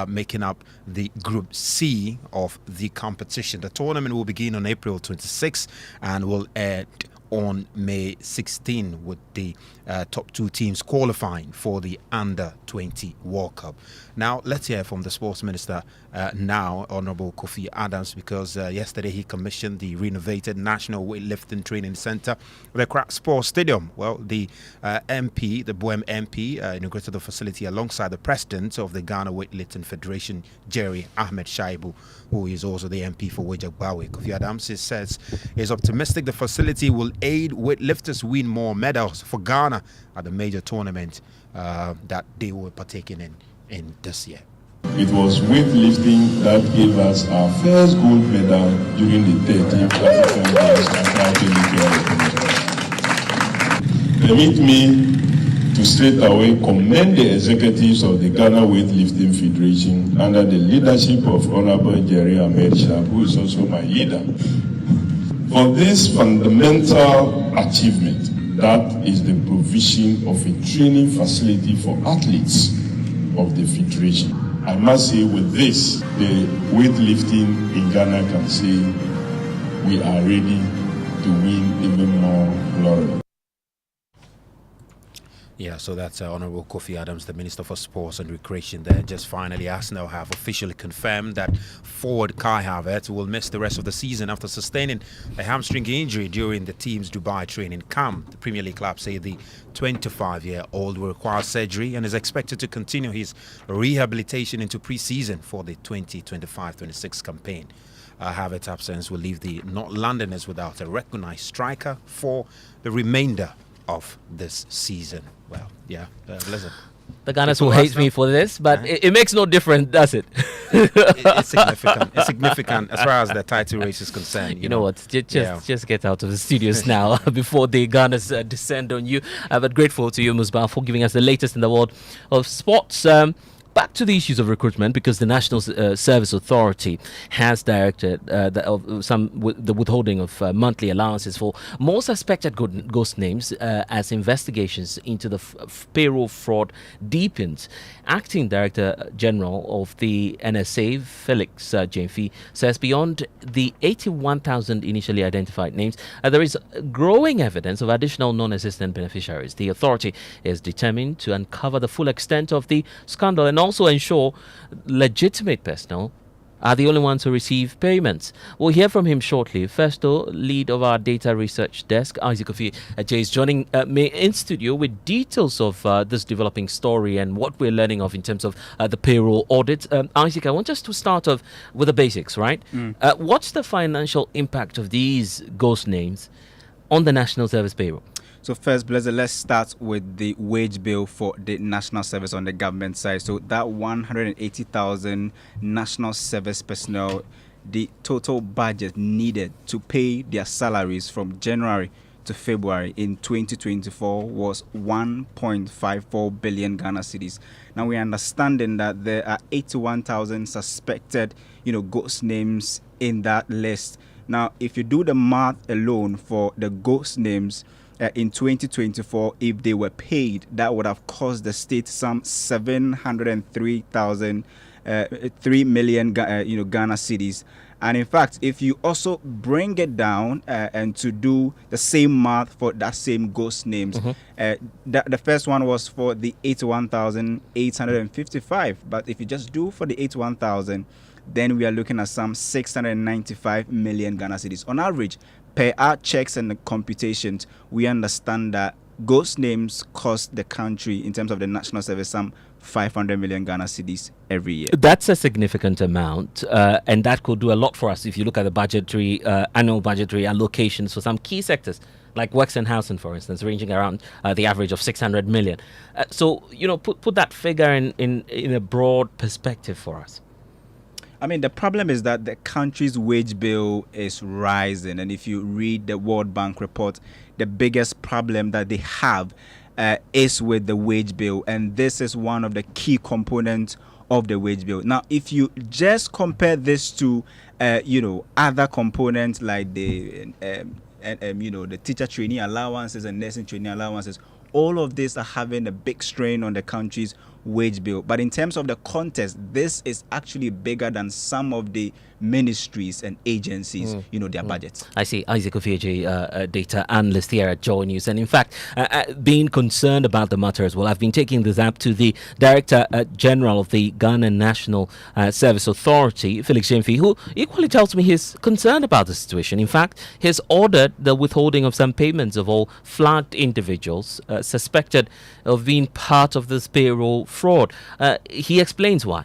W: making up the Group C of the competition. The tournament will begin on April 26 and will end on May 16 with the top two teams qualifying for the Under-20 World Cup. Now, let's hear from the Sports Minister now, Honorable Kofi Adams, because yesterday he commissioned the renovated National Weightlifting Training Center, the Accra Sports Stadium. Well, the MP, the Boem MP, inaugurated the facility alongside the President of the Ghana Weightlifting Federation, Jerry Ahmed Shaibu, who is also the MP for Wejagbawe. Kofi Adams says he's optimistic the facility will aid weightlifters win more medals for Ghana at the major tournament that they were partaking in this year.
D: It was weightlifting that gave us our first gold medal during the 13th African Games and Permit me to straight away commend the executives of the Ghana Weightlifting Federation under the leadership of Honorable Jerry Ahmed Shah, who is also my leader, for this fundamental achievement, that is the provision of a training facility for athletes of the Federation. I must say with this, the weightlifting in Ghana can say we are ready to win even more glory.
W: Yeah, so that's Honorable Kofi Adams, the Minister for Sports and Recreation there. Just finally, Arsenal have officially confirmed that forward Kai Havertz will miss the rest of the season after sustaining a hamstring injury during the team's Dubai training camp. The Premier League club say the 25-year-old will require surgery and is expected to continue his rehabilitation into pre-season for the 2025-26 campaign. Havertz's absence will leave the North Londoners without a recognized striker for the remainder of this season. Well, yeah, listen.
A: The Ghanaians will hate me for this, but it makes no difference, does it?
W: It's significant. It's significant as far as the title race is concerned.
A: You know what? Just get out of the studios now before the Ghanaians descend on you. But grateful to you, Musbah, for giving us the latest in the world of sports. Back to the issues of recruitment, because the National Service Authority has directed the withholding of monthly allowances for more suspected ghost names as investigations into the payroll fraud deepens. Acting Director General of the NSA, Felix James, says beyond the 81,000 initially identified names, there is growing evidence of additional non-existent beneficiaries. The authority is determined to uncover the full extent of the scandal and also ensure legitimate personnel are the only ones who receive payments. We'll hear from him shortly. First, though, lead of our data research desk, Isaac Ofori-Atta, is joining me in studio with details of this developing story and what we're learning of in terms of the payroll audit. Isaac, I want us to start off with the basics, right? What's the financial impact of these ghost names on the National Service payroll?
F: So first, Blazer, let's start with the wage bill for the national service on the government side. So that 180,000 national service personnel, the total budget needed to pay their salaries from January to February in 2024 was 1.54 billion Ghana cedis. Now we are understanding that there are 81,000 suspected, ghost names in that list. Now, if you do the math alone for the ghost names, in 2024, if they were paid, that would have cost the state some 3 million Ghana cedis. And in fact, if you also bring it down and to do the same math for that same ghost names, the first one was for the 81,855. But if you just do for the 81,000, then we are looking at some 695 million Ghana cedis. On average, per our checks and the computations, we understand that ghost names cost the country, in terms of the national service, some 500 million Ghana cedis every year.
A: That's a significant amount, and that could do a lot for us if you look at the annual budgetary allocations for some key sectors, like works and housing, for instance, ranging around the average of 600 million. So, put that figure in a broad perspective for us.
F: I mean, the problem is that the country's wage bill is rising. And if you read the World Bank report, the biggest problem that they have is with the wage bill. And this is one of the key components of the wage bill. Now, if you just compare this to, other components like the teacher trainee allowances and nursing trainee allowances, all of these are having a big strain on the country's wage bill. But in terms of the context, this is actually bigger than some of the ministries and agencies, their budgets.
A: I see. Isaac Ofori-Atta, data analyst here at Joy News. And in fact, being concerned about the matter as well, I've been taking this up to the Director General of the Ghana National Service Authority, Felix James, who equally tells me he's concerned about the situation. In fact, he's ordered the withholding of some payments of all flagged individuals suspected of being part of this payroll fraud. He explains why.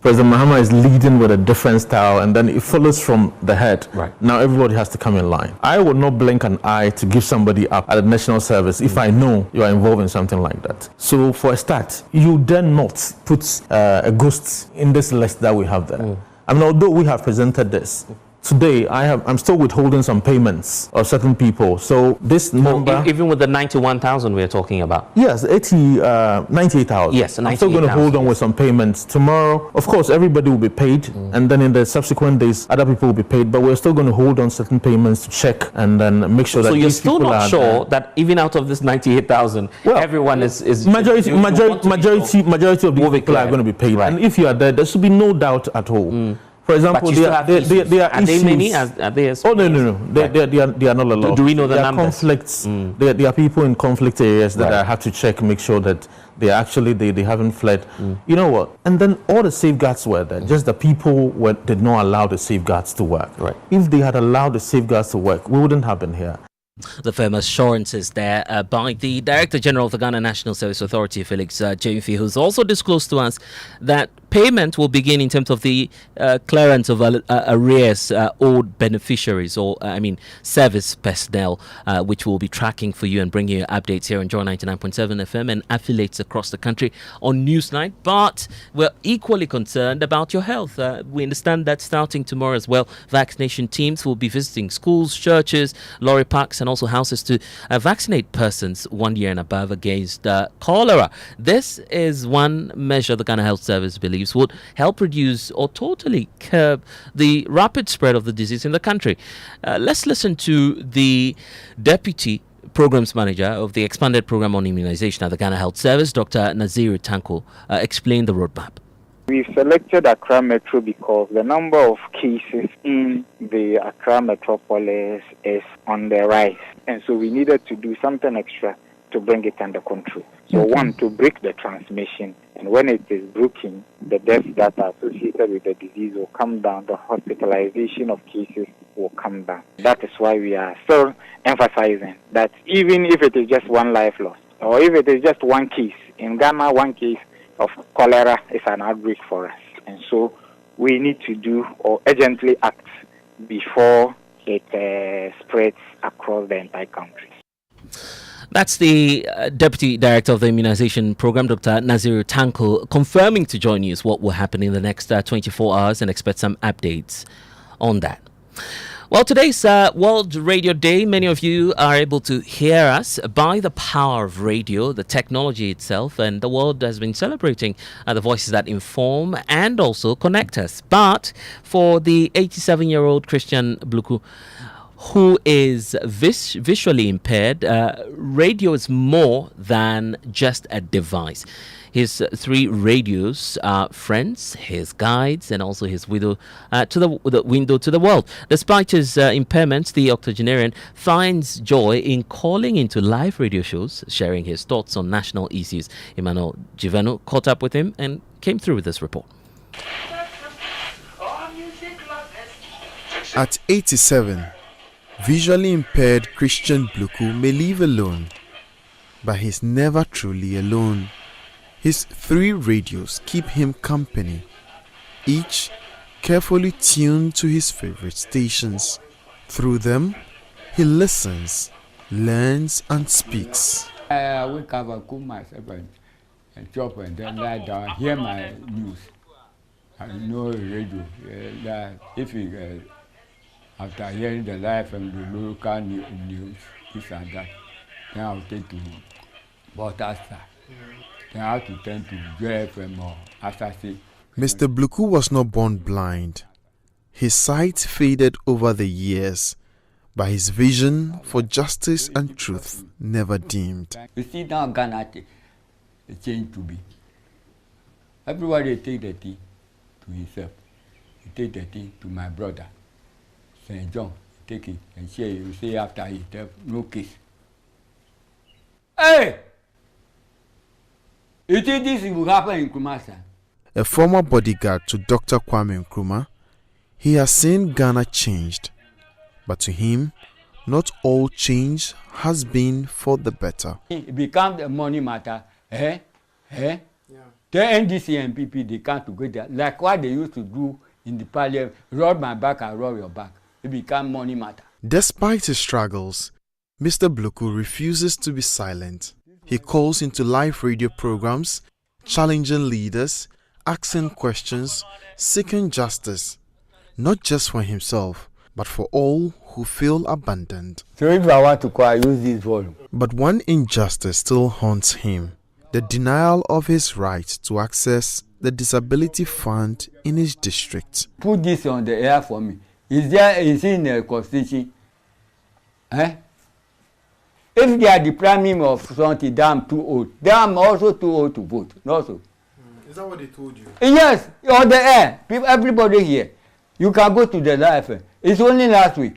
E: President Mahama is leading with a different style, and then it follows from the head.
A: Right.
E: Now everybody has to come in line. I would not blink an eye to give somebody up at a national service if I know you are involved in something like that. So for a start, you dare not put a ghost in this list that we have there. I mean, although we have presented this, today I'm still withholding some payments of certain people. So this number,
A: even with the 91,000 we're talking about.
E: yes, 98,000.
A: Yes,
E: I'm still going to hold on with some payments tomorrow. Of course, everybody will be paid, and then in the subsequent days, other people will be paid. But we're still going to hold on certain payments to check and then make sure that.
A: So you're
E: these
A: still
E: people
A: not
E: are
A: sure
E: there.
A: that even out of this 98,000, everyone is
E: majority of the people are going to be paid.
A: Right.
E: And if you are there should be no doubt at all. For example, there are
A: they many?
E: issues.
A: Are they
E: Oh no! They are not a lot.
A: Do we know the
E: there are
A: numbers?
E: conflicts. There are people in conflict areas that I have to check, make sure that they actually they haven't fled. You know what? And then all the safeguards were there. Just the people did not allow the safeguards to work.
A: Right.
E: If they had allowed the safeguards to work, we wouldn't have been here.
A: The firm assurances there by the Director General of the Ghana National Service Authority, Felix Jamefi, who's also disclosed to us that payment will begin in terms of the clearance of arrears owed beneficiaries, or service personnel, which we'll be tracking for you and bringing you updates here on Joy 99.7 FM and affiliates across the country on Newsnight. But we're equally concerned about your health. We understand that starting tomorrow as well, vaccination teams will be visiting schools, churches, lorry parks, and also houses to vaccinate persons 1 year and above against cholera. This is one measure the Ghana Health Service believes would help reduce or totally curb the rapid spread of the disease in the country. Let's listen to the Deputy Programs Manager of the Expanded Program on Immunization at the Ghana Health Service, Dr. Naziru Tanko, explain the roadmap.
G: We've selected Accra Metro because the number of cases in the Accra metropolis is on the rise. And so we needed to do something extra to bring it under control. So one, to break the transmission. And when it is broken, the deaths that are associated with the disease will come down. The hospitalization of cases will come down. That is why we are still emphasizing that even if it is just one life lost, or if it is just one case, in Ghana, one case of cholera is an outbreak for us. And so we need to do or urgently act before it spreads across the entire country.
A: That's the Deputy Director of the Immunization Program, Dr. Naziru Tanko, confirming to Joy News what will happen in the next 24 hours and expect some updates on that. Well, today's World Radio Day. Many of you are able to hear us by the power of radio, the technology itself, and the world has been celebrating the voices that inform and also connect us. But for the 87-year-old Christian Bluku, who is visually impaired, radio is more than just a device. His 3 radios are friends, his guides, and also his window to the world. Despite his impairments, the octogenarian finds joy in calling into live radio shows, sharing his thoughts on national issues. Emmanuel Jivenu caught up with him and came through with this report.
I: At 87, visually impaired Christian Bluku may live alone, but he's never truly alone. His 3 radios keep him company, each carefully tuned to his favorite stations. Through them, he listens, learns, and speaks.
X: I wake up and cook myself and chop and then lie down, hear my news. I know radio. That if you, after hearing the live and the local news, this and that, then I'll take to broadcaster. Then I have to turn to JFM or Asasi.
I: Mr. Bluku was not born blind. His sight faded over the years, but his vision for justice and truth never dimmed.
X: You see now Ghana change to be. Everybody take the tea to himself. You take the tea to my brother, St. John. Take it and share it. You say after he tell no kiss. Hey! You think this will happen in Kumasi?
I: A former bodyguard to Dr. Kwame Nkrumah, he has seen Ghana changed. But to him, not all change has been for the better.
X: It becomes a money matter. The NDC and PP, they come together, like what they used to do in the Parliament, rub my back and rub your back. It become money matter.
I: Despite his struggles, Mr. Bluku refuses to be silent. He calls into live radio programs, challenging leaders, asking questions, seeking justice, not just for himself, but for all who feel abandoned.
X: So if I want to call, I use this volume.
I: But one injustice still haunts him: the denial of his right to access the disability fund in his district.
X: Put this on the air for me. Is in the constitution? If they are depriving me of something, then I'm too old. Then I'm also too old to vote. Not so.
I: Is that what they told you?
X: Yes, on the air. People, everybody here. You can go to the live. It's only last week.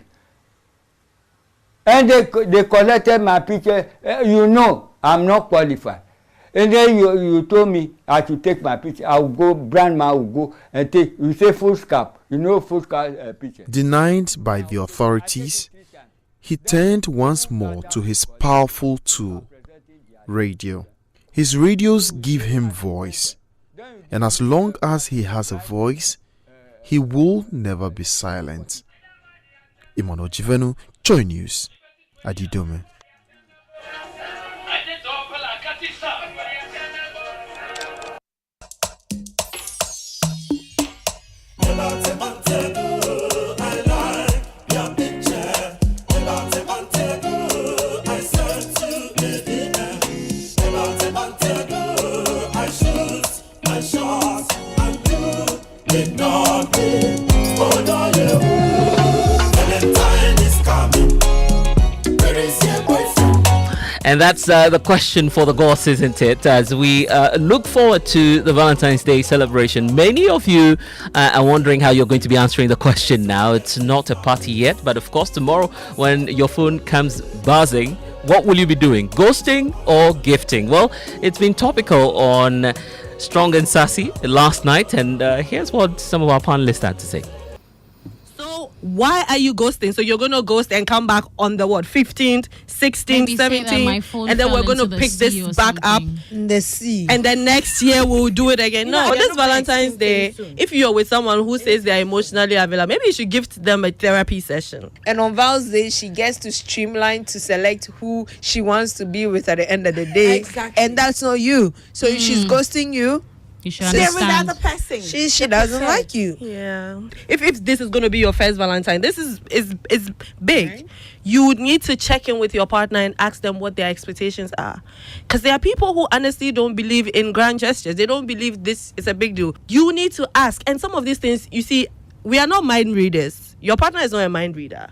X: And they collected my picture. You know, I'm not qualified. And then you told me I should take my picture. I will go, brandman will go and take, you say full scalp. You know full scalp picture.
I: Denied by the authorities, he turned once more to his powerful tool, radio. His radios give him voice. And as long as he has a voice, he will never be silent. Imano Jivenu, Joy News, Adidome.
A: And that's the question for the goss, isn't it? As we look forward to the Valentine's Day celebration, many of you are wondering how you're going to be answering the question now. It's not a party yet, but of course tomorrow when your phone comes buzzing, what will you be doing? Ghosting or gifting? Well, it's been topical on Strong and Sassy last night, and here's what some of our panelists had to say.
O: Why are you ghosting? So you're going to ghost and come back on the 15th, 16th, 17th, and then we're going to pick this back up
H: in the sea.
O: And then next year we'll do it again. No, this Valentine's Day, if you're with someone who says they're emotionally available, maybe you should gift them a therapy session.
H: And on Val's Day, she gets to streamline to select who she wants to be with at the end of the day.
O: Exactly.
H: And that's not you. So if she's ghosting you,
K: you should understand.
O: With the other person.
H: She doesn't like you.
O: Yeah. If this is going to be your first Valentine, this is big. Right. You would need to check in with your partner and ask them what their expectations are. Because there are people who honestly don't believe in grand gestures. They don't believe this is a big deal. You need to ask. And some of these things, you see, we are not mind readers. Your partner is not a mind reader.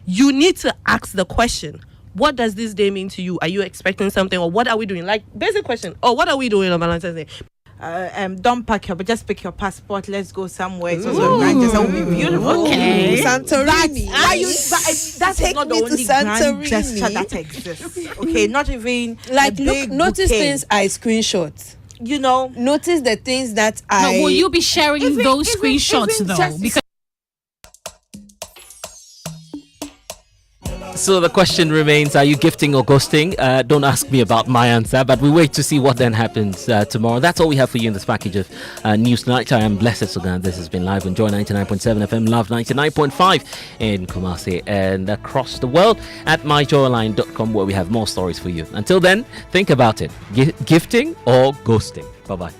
O: You need to ask the question. What does this day mean to you? Are you expecting something? Or what are we doing? Like, basic question. Or what are we doing on Valentine's Day?
L: Don't pack but just pick your passport. Let's go somewhere. So that will be beautiful.
O: Okay.
H: Santorini.
L: That's not the only grand gesture that exists. Okay, not even
H: like notice
L: bouquet.
H: Things I screenshot.
L: You know,
H: notice the things that
K: Now, will you be sharing those screenshots though? Because
A: So the question remains, are you gifting or ghosting? Don't ask me about my answer, but we wait to see what then happens tomorrow. That's all we have for you in this package of News Tonight. I am Blessed Sogan. This has been live on Joy 99.7 FM, Love 99.5 in Kumasi and across the world at myjoyline.com, where we have more stories for you. Until then, think about it. Gifting or ghosting? Bye-bye.